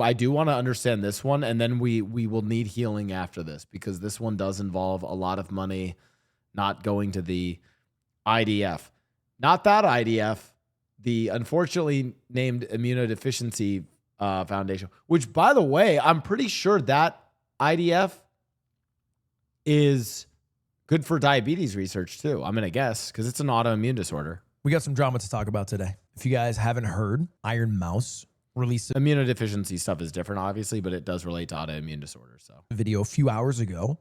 I do want to understand this one, and then we will need healing after this, because this one does involve a lot of money not going to the IDF. Not that IDF, the unfortunately named Immunodeficiency Foundation, which, by the way, I'm pretty sure that IDF is good for diabetes research too. I'm going to guess, because it's an autoimmune disorder. We got some drama to talk about today. If you guys haven't heard, Ironmouse released immunodeficiency stuff is different, obviously, but it does relate to autoimmune disorders. So a video a few hours ago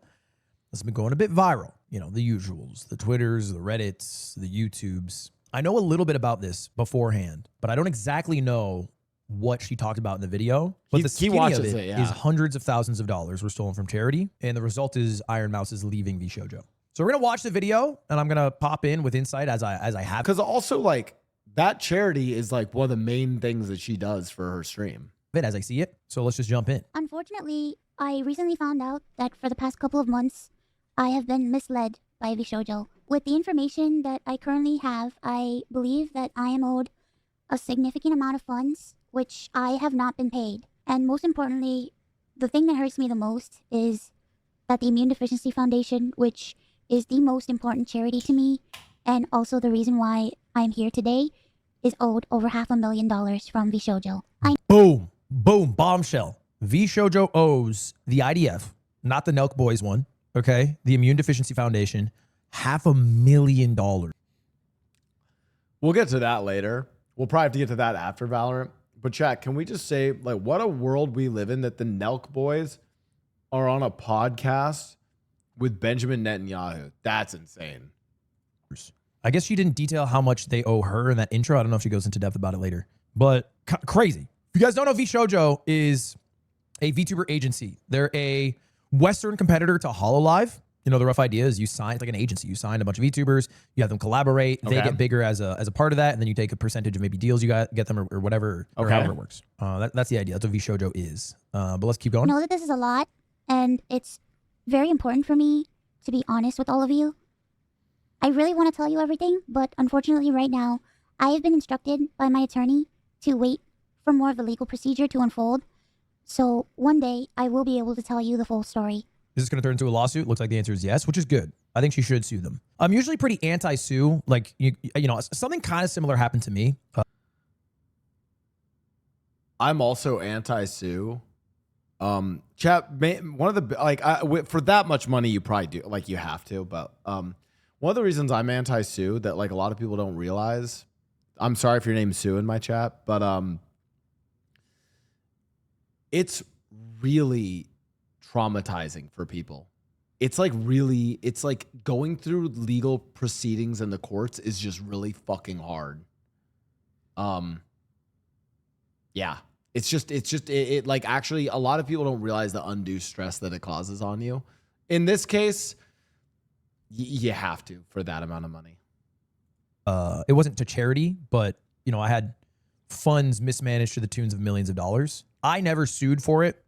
that's been going a bit viral. You know, the usuals, the Twitters, the Reddits, the YouTubes. I know a little bit about this beforehand, but I don't exactly know what she talked about in the video. But the skinny of it is hundreds of thousands of dollars were stolen from charity, and the result is Ironmouse is leaving VShojo. So we're gonna watch the video, and I'm gonna pop in with insight as I have. Because also, like, that charity is like one of the main things that she does for her stream. As I see it. So let's just jump in. Unfortunately, I recently found out that for the past couple of months, I have been misled by VShojo. With the information that I currently have, I believe that I am owed a significant amount of funds, which I have not been paid. And most importantly, the thing that hurts me the most is that the Immune Deficiency Foundation, which is the most important charity to me, and also the reason why I'm here today, is owed over $500,000 from VShojo. Boom, boom, bombshell. VShojo owes the IDF, not the Nelk Boys one, okay? The Immune Deficiency Foundation, $500,000. We'll get to that later. We'll probably have to get to that after Valorant. But chat, can we just say, like, what a world we live in that the Nelk Boys are on a podcast with Benjamin Netanyahu. That's insane. I guess she didn't detail how much they owe her in that intro. I don't know if she goes into depth about it later, but crazy. If you guys don't know, VShojo is a VTuber agency. They're a Western competitor to HoloLive. You know, the rough idea is you sign, it's like an agency. You sign a bunch of VTubers, you have them collaborate, they get bigger as a part of that, and then you take a percentage of maybe deals you get them or whatever, or however it works. That's the idea. That's what VShojo is. But let's keep going. I know that this is a lot, and it's very important for me to be honest with all of you. I really want to tell you everything, but unfortunately right now, I have been instructed by my attorney to wait for more of the legal procedure to unfold. So one day, I will be able to tell you the full story. Is this going to turn into a lawsuit? Looks like the answer is yes, which is good. I think she should sue them. I'm usually pretty anti-sue. Like, you know, something kind of similar happened to me. I'm also anti-sue. Chat, one of the, like, for that much money, you probably do, like, you have to, but one of the reasons I'm anti-sue that, like, a lot of people don't realize, I'm sorry if your name's Sue in my chat, but it's really traumatizing for people. It's like going through legal proceedings in the courts is just really fucking hard. Yeah. It like, actually, a lot of people don't realize the undue stress that it causes on you. In this case, you have to for that amount of money. It wasn't to charity, but, you know, I had funds mismanaged to the tunes of millions of dollars. I never sued for it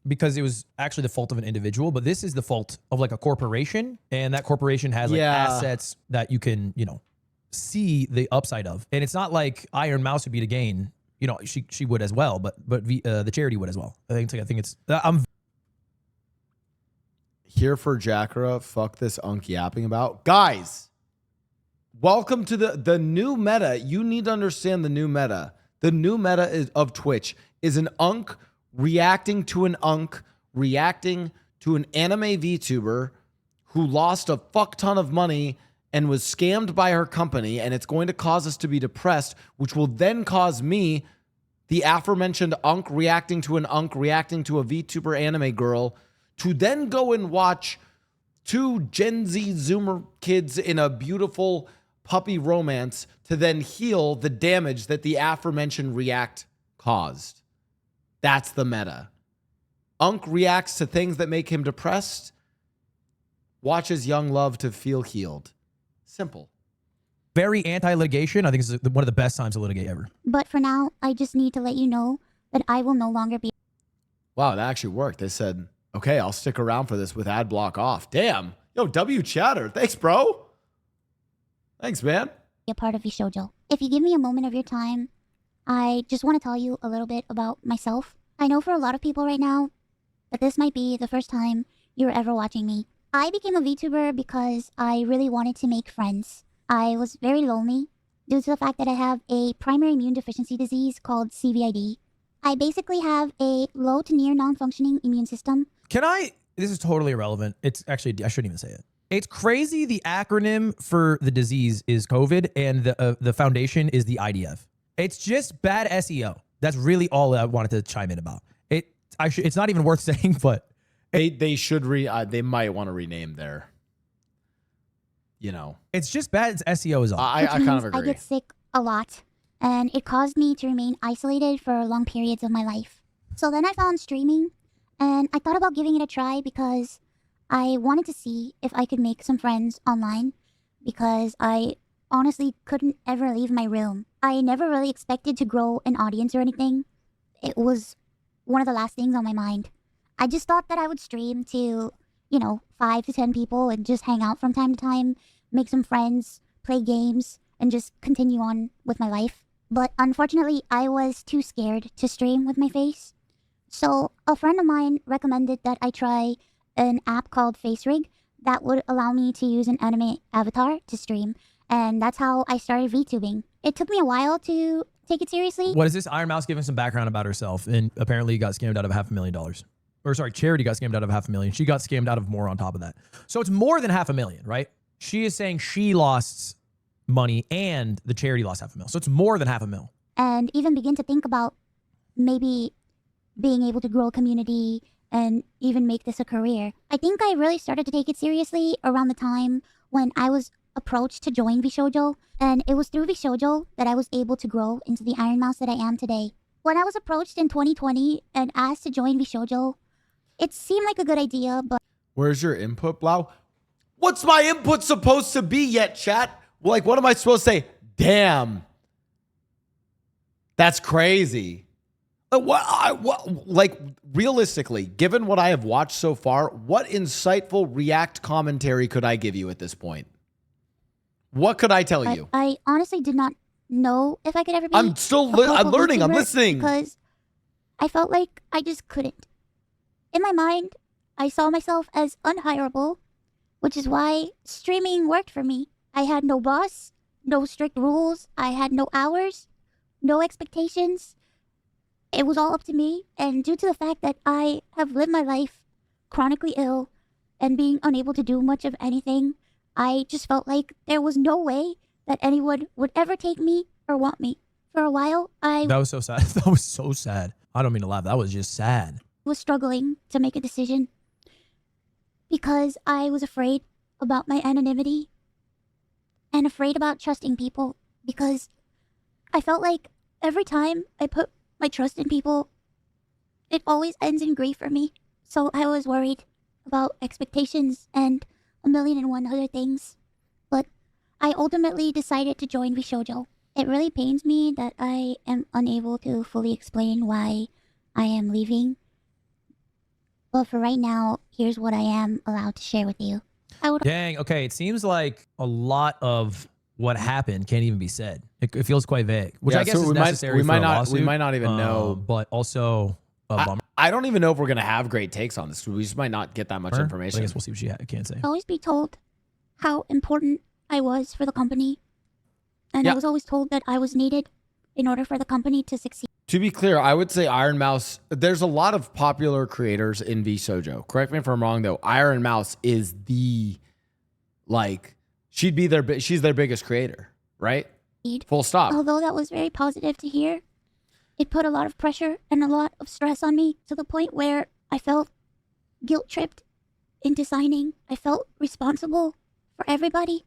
because it was actually the fault of an individual, but this is the fault of, like, a corporation, and that corporation has, like, assets that you can, you know, see the upside of. And it's not like Ironmouse would be to gain. You know, she would as well, but the charity would as well. I think it's I'm here for Jackra. Fuck this unk yapping about. Guys, welcome to the new meta. You need to understand the new meta. The new meta of Twitch is an unk reacting to an unk reacting to an anime VTuber who lost a fuck ton of money and was scammed by her company, and it's going to cause us to be depressed, which will then cause me, the aforementioned unk reacting to an unk reacting to a VTuber anime girl, to then go and watch two Gen Z Zoomer kids in a beautiful puppy romance to then heal the damage that the aforementioned react caused. That's the meta. Unk reacts to things that make him depressed, watches young love to feel healed. Simple. Very anti-litigation. I think this is one of the best times to litigate ever. But for now, I just need to let you know that I will no longer be... Wow, that actually worked. They said, okay, I'll stick around for this with ad block off. Damn. Yo, W Chatter. Thanks, bro. Thanks, man. ...a part of VShojo. If you give me a moment of your time, I just want to tell you a little bit about myself. I know for a lot of people right now that this might be the first time you're ever watching me. I became a VTuber because I really wanted to make friends. I was very lonely due to the fact that I have a primary immune deficiency disease called CVID. I basically have a low to near non-functioning immune system. This is totally irrelevant. It's actually, I shouldn't even say it. It's crazy. The acronym for the disease is COVID and the foundation is the IDF. It's just bad SEO. That's really all I wanted to chime in about. It's not even worth saying, but They should they might want to rename their, it's just bad. It's SEO is all. I kind of agree. I get sick a lot, and it caused me to remain isolated for long periods of my life. So then I found streaming, and I thought about giving it a try because I wanted to see if I could make some friends online, because I honestly couldn't ever leave my room. I never really expected to grow an audience or anything. It was one of the last things on my mind. I just thought that I would stream to, 5 to 10 people and just hang out from time to time, make some friends, play games, and just continue on with my life. But unfortunately, I was too scared to stream with my face. So a friend of mine recommended that I try an app called FaceRig that would allow me to use an anime avatar to stream. And that's how I started VTubing. It took me a while to take it seriously. What is this? Ironmouse giving some background about herself, and apparently got scammed out of $500,000. Or sorry, Charity got scammed out of $500,000. She got scammed out of more on top of that. So it's more than $500,000, right? She is saying she lost money and the charity lost $500,000. So it's more than $500,000. And even begin to think about maybe being able to grow a community and even make this a career. I think I really started to take it seriously around the time when I was approached to join VShojo, and it was through VShojo that I was able to grow into the Ironmouse that I am today. When I was approached in 2020 and asked to join VShojo, it seemed like a good idea, but Where's your input, Blau? What's my input supposed to be yet, chat? Like, what am I supposed to say? Damn. That's crazy. Like, realistically, given what I have watched so far, what insightful React commentary could I give you at this point? What could I tell you? I honestly did not know if I could ever be I'm still I'm global learning. I'm YouTuber listening. because I felt like I just couldn't. In my mind, I saw myself as unhireable, which is why streaming worked for me. I had no boss, no strict rules, I had no hours, no expectations. It was all up to me, and due to the fact that I have lived my life chronically ill and being unable to do much of anything, I just felt like there was no way that anyone would ever take me or want me. For a while, I That was so sad. That was so sad. I don't mean to laugh. That was just sad. was struggling to make a decision because I was afraid about my anonymity and afraid about trusting people, because I felt like every time I put my trust in people, it always ends in grief for me. So I was worried about expectations and 1,000,001 other things. But I ultimately decided to join VShojo. It really pains me that I am unable to fully explain why I am leaving. But for right now, here's what I am allowed to share with you. Dang. Okay. It seems like a lot of what happened can't even be said. It feels quite vague, which Yeah, I guess so is necessary we for might a not lawsuit, we might not even know. but also a bummer. I don't even know if we're gonna have great takes on this. We just might not get that much But information. I guess we'll see what she can say. always be told how important I was for the company. And Yeah. I was always told that I was needed in order for the company to succeed. To be clear, I would say Ironmouse. There's a lot of popular creators in VShojo. Correct me if I'm wrong, though. Ironmouse is she's their biggest creator, right? Full stop. Although that was very positive to hear, it put a lot of pressure and a lot of stress on me to the point where I felt guilt tripped into signing. I felt responsible for everybody.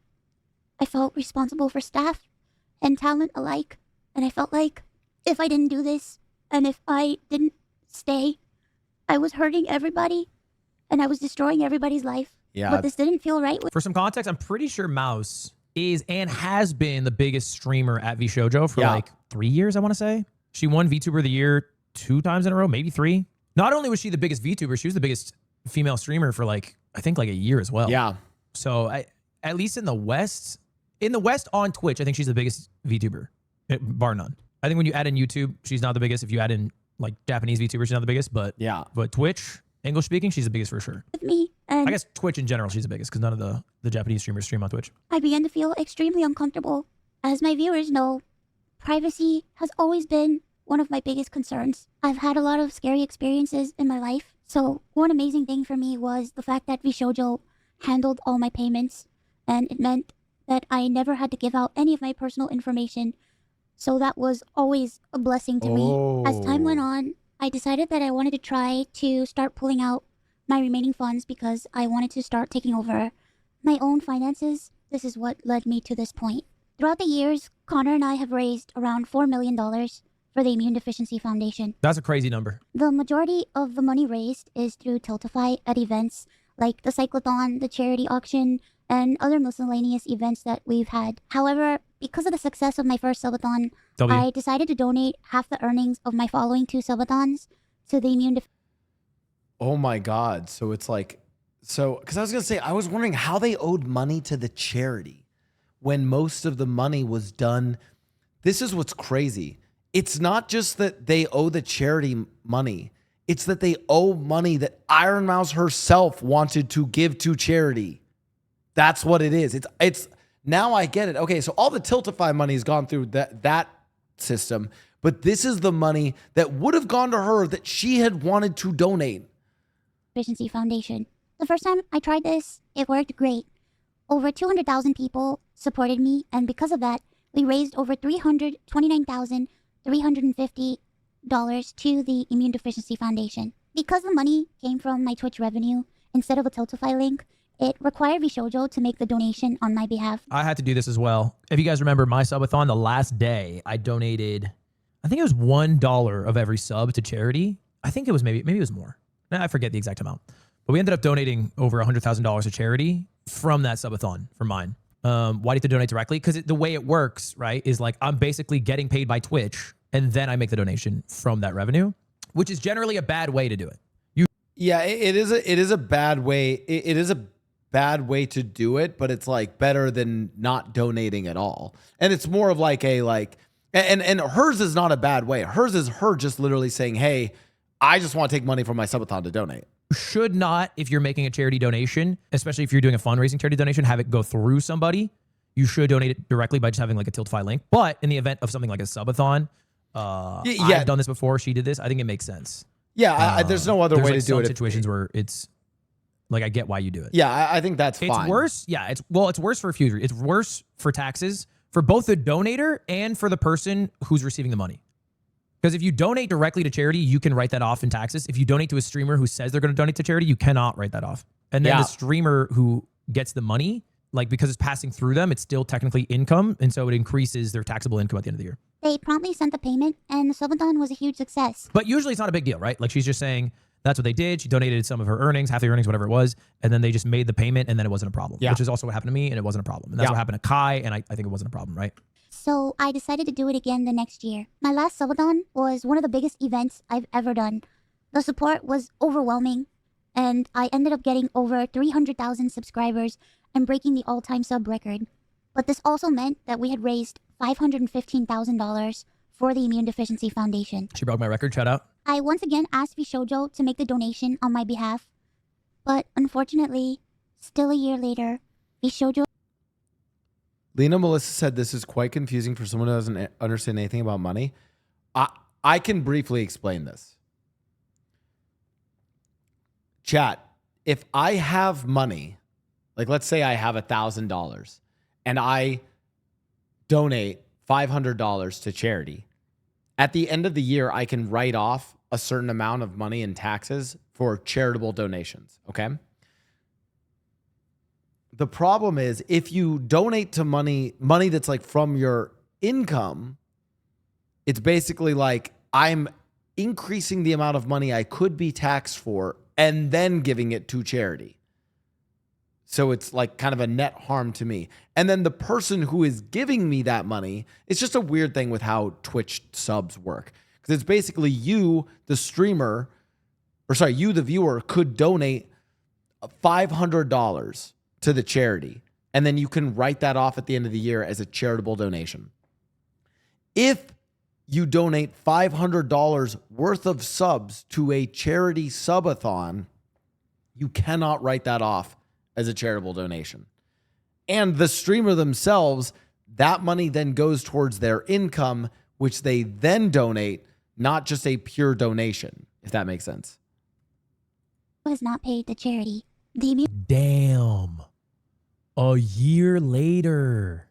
I felt responsible for staff and talent alike. And I felt like if I didn't do this and if I didn't stay, I was hurting everybody and I was destroying everybody's life. Yeah. But this didn't feel right. For some context, I'm pretty sure Mouse is and has been the biggest streamer at VShojo for like 3 years, I want to say. She won VTuber of the Year 2 times in a row, maybe 3. Not only was she the biggest VTuber, she was the biggest female streamer for I think a year as well. Yeah. So at least in the West on Twitch, I think she's the biggest VTuber, bar none. I think when you add in YouTube, she's not the biggest. If you add in like Japanese VTubers, she's not the biggest, but Yeah. but Twitch, English speaking, she's the biggest for sure. With me, and I guess Twitch in general, she's the biggest because none of the Japanese streamers stream on Twitch. I began to feel extremely uncomfortable. As my viewers know, privacy has always been one of my biggest concerns. I've had a lot of scary experiences in my life, so one amazing thing for me was the fact that VShojo handled all my payments, and it meant that I never had to give out any of my personal information, so that was always a blessing to me. As time went on, I decided that I wanted to try to start pulling out my remaining funds because I wanted to start taking over my own finances. This is what led me to this point. Throughout the years, Connor and I have raised around $4 million for the Immune Deficiency Foundation. That's a crazy number. The majority of the money raised is through Tiltify at events like the Cyclothon, the charity auction, and other miscellaneous events that we've had. However, because of the success of my first subathon, I decided to donate half the earnings of my following 2 subathons to the Immune Deficiency. Oh my God. So it's like, because I was going to say, I was wondering how they owed money to the charity when most of the money was done. This is what's crazy. It's not just that they owe the charity money. It's that they owe money that Ironmouse herself wanted to give to charity. That's what it is. It's now I get it. Okay, so all the Tiltify money has gone through that system, but this is the money that would have gone to her that she had wanted to donate. Deficiency Foundation. The first time I tried this, it worked great. Over 200,000 people supported me, and because of that, we raised over $329,350 to the Immune Deficiency Foundation. Because the money came from my Twitch revenue instead of a Tiltify link, it required VShojo to make the donation on my behalf. I had to do this as well. If you guys remember my subathon, the last day I donated, I think it was $1 of every sub to charity. I think it was maybe it was more. I forget the exact amount. But we ended up donating over $100,000 to charity from that subathon for mine. Why do you have to donate directly? Because the way it works, right, is like I'm basically getting paid by Twitch and then I make the donation from that revenue, which is generally a bad way to do it. Yeah, it is a bad way. It is a bad way to do it, but it's like better than not donating at all. And it's more of like and hers is not a bad way. Hers is her just literally saying, hey, I just want to take money from my subathon to donate. Should not, if you're making a charity donation, especially if you're doing a fundraising charity donation, have it go through somebody. You should donate it directly by just having like a Tiltify link. But in the event of something like a subathon, I've done this before. She did this. I think it makes sense. Yeah, there's no other way to do it. Situations where it's like I get why you do it. Yeah, I think that's fine. It's worse. Yeah, it's worse for a few reasons. It's worse for taxes for both the donator and for the person who's receiving the money. Because if you donate directly to charity, you can write that off in taxes. If you donate to a streamer who says they're going to donate to charity, you cannot write that off. And then the streamer who gets the money, like because it's passing through them, it's still technically income. And so it increases their taxable income at the end of the year. They promptly sent the payment, and the subathon was a huge success. But usually it's not a big deal, right? Like she's just saying that's what they did. She donated some of her earnings, half the earnings, whatever it was. And then they just made the payment and then it wasn't a problem. Yeah. Which is also what happened to me and it wasn't a problem. And that's what happened to Kai and I think it wasn't a problem, right? So I decided to do it again the next year. My last subathon was one of the biggest events I've ever done. The support was overwhelming, and I ended up getting over 300,000 subscribers and breaking the all-time sub record. But this also meant that we had raised $515,000 for the Immune Deficiency Foundation. She broke my record. Shout out. I once again asked VShojo to make the donation on my behalf, but unfortunately, still a year later, VShojo... Lena Melissa said this is quite confusing for someone who doesn't understand anything about money. I can briefly explain this. Chat, if I have money, like let's say I have $1,000 and I donate $500 to charity, at the end of the year, I can write off a certain amount of money in taxes for charitable donations, okay? The problem is if you donate to money that's like from your income, it's basically like I'm increasing the amount of money I could be taxed for and then giving it to charity. So it's like kind of a net harm to me. And then the person who is giving me that money, it's just a weird thing with how Twitch subs work. Because it's basically you, the streamer, you, the viewer, could donate $500 to the charity, and then you can write that off at the end of the year as a charitable donation. If you donate $500 worth of subs to a charity subathon, you cannot write that off as a charitable donation. And the streamer themselves, that money then goes towards their income, which they then donate, not just a pure donation, if that makes sense. Was not paid to charity. Damn. A year later.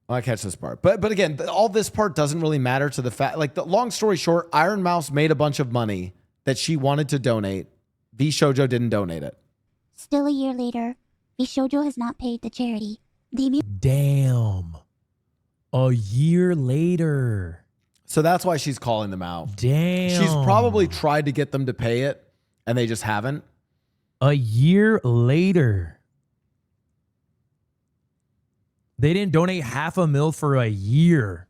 I catch this part. But again, all this part doesn't really matter to the fact. Like, the long story short, Ironmouse made a bunch of money that she wanted to donate. VShojo didn't donate it. Still a year later, VShojo has not paid to charity. Damn. A year later. So that's why she's calling them out. Damn. She's probably tried to get them to pay it, and they just haven't. A year later. They didn't donate $500,000 for a year.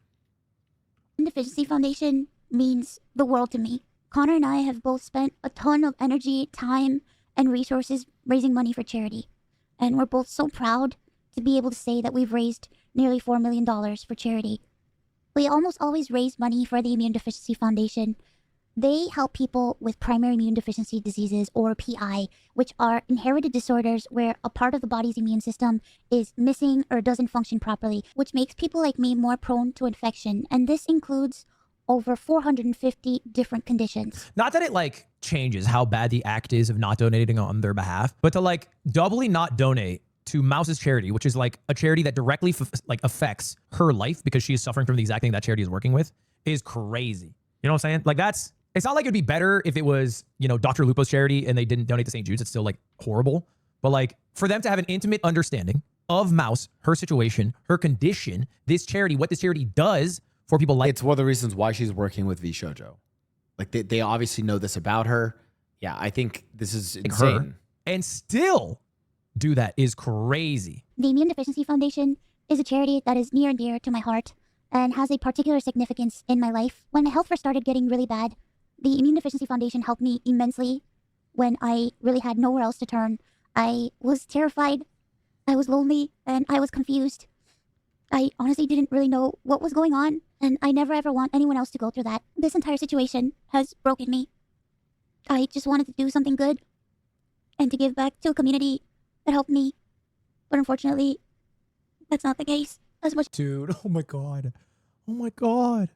Deficiency Foundation means the world to me. Connor and I have both spent a ton of energy, time, and resources raising money for charity. And we're both so proud to be able to say that we've raised nearly $4 million for charity. We almost always raise money for the Immune Deficiency Foundation. They help people with primary immune deficiency diseases, or PI, which are inherited disorders where a part of the body's immune system is missing or doesn't function properly, which makes people like me more prone to infection. And this includes over 450 different conditions. Not that it like changes how bad the act is of not donating on their behalf, but to like doubly not donate to Mouse's charity, which is like a charity that directly affects her life because she is suffering from the exact thing that charity is working with, is crazy. You know what I'm saying? Like, it's not like it'd be better if it was, you know, Dr. Lupo's charity and they didn't donate to St. Jude's. It's still like horrible. But like, for them to have an intimate understanding of Mouse, her situation, her condition, this charity, what this charity does for people like... It's one of the reasons why she's working with VShojo. Like, they obviously know this about her. Yeah, I think this is insane. Her, and still do that is crazy. The Immune Deficiency Foundation is a charity that is near and dear to my heart and has a particular significance in my life. When my health first started getting really bad, the Immune Deficiency Foundation helped me immensely when I really had nowhere else to turn. I was terrified, I was lonely, and I was confused. I honestly didn't really know what was going on, and I never ever want anyone else to go through that. This entire situation has broken me. I just wanted to do something good and to give back to a community that helped me. But unfortunately, that's not the case. As much Dude, oh my God. Oh my God.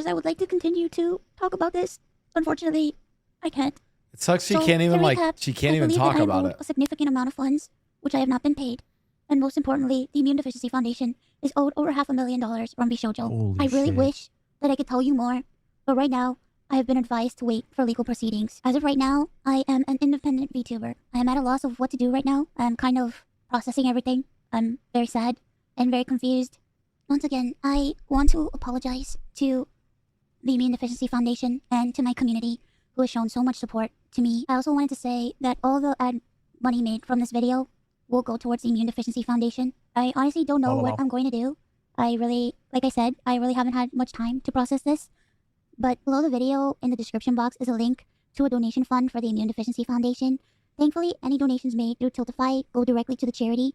as I would like to continue to talk about this, unfortunately, I can't. It sucks she So, can't even to like recap, she can't I even believe talk that I about owed it. a significant amount of funds, which I have not been paid. And most importantly, the Immune Deficiency Foundation is owed over $500,000 from VShojo. Holy I really shit. wish that I could tell you more, but right now, I have been advised to wait for legal proceedings. As of right now, I am an independent VTuber. I am at a loss of what to do right now. I'm kind of processing everything. I'm very sad and very confused. Once again, I want to apologize to the Immune Deficiency Foundation and to my community who has shown so much support to me. I also wanted to say that all the ad money made from this video will go towards the Immune Deficiency Foundation. I honestly don't know what I'm going to do. I really, like I said, I really haven't had much time to process this. But below the video in the description box is a link to a donation fund for the Immune Deficiency Foundation. Thankfully, any donations made through Tiltify go directly to the charity.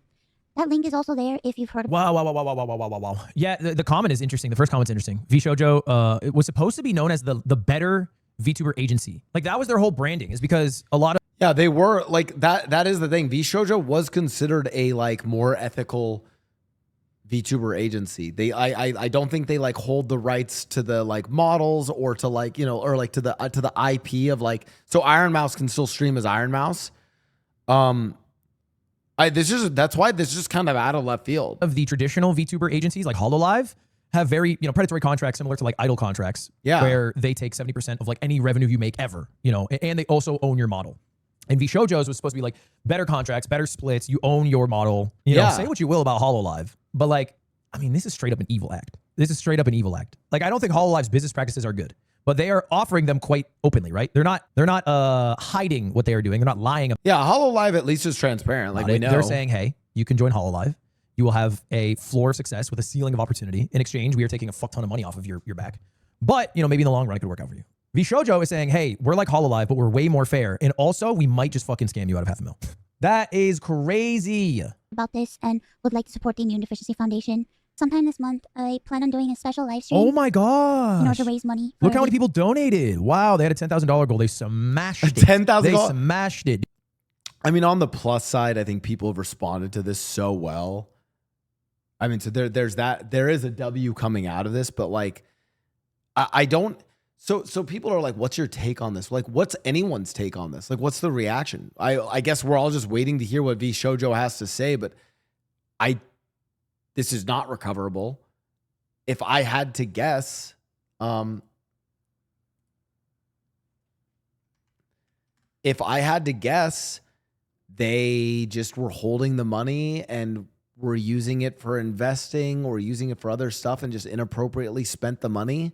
That link is also there if you've heard of Wow. Yeah, the comment is interesting. The first comment's interesting. VShojo, it was supposed to be known as the better VTuber agency. Like, that was their whole branding, is because a lot of... Yeah, they were like that. That is the thing. VShojo was considered a like more ethical VTuber agency. I don't think they like hold the rights to the like models or to like, you know, or like to the IP of like, so Ironmouse can still stream as Ironmouse. That's why this is just kind of out of left field. Of the traditional VTuber agencies like HoloLive have very, you know, predatory contracts similar to like idle contracts. Yeah. Where they take 70% of like any revenue you make ever, you know, and they also own your model. And VShojo's was supposed to be like better contracts, better splits. You own your model. You know, say what you will about HoloLive, but like, I mean, this is straight up an evil act. This is straight up an evil act. Like, I don't think HoloLive's business practices are good, but they are offering them quite openly, right? They're not hiding what they are doing. They're not lying about Yeah, HoloLive at least is transparent. Like, we know. They're saying, hey, you can join HoloLive. You will have a floor of success with a ceiling of opportunity. In exchange, we are taking a fuck ton of money off of your back. But, you know, maybe in the long run, it could work out for you. VShojo is saying, hey, we're like HoloLive, but we're way more fair. And also, we might just fucking scam you out of $500,000. That is crazy. about this and would like to support the Immune Deficiency Foundation, sometime this month, I plan on doing a special live stream Oh my in order gosh. to raise money. Look for how many the- people donated. Wow, they had a $10,000 goal. They smashed it. $10,000 They goal? smashed it. I mean, on the plus side, I think people have responded to this so well. I mean, so there's that. There is a W coming out of this, but like, I don't. So people are like, "What's your take on this?" Like, what's anyone's take on this? Like, what's the reaction? I guess we're all just waiting to hear what VShojo has to say, but this is not recoverable. If I had to guess, they just were holding the money and were using it for investing or using it for other stuff and just inappropriately spent the money.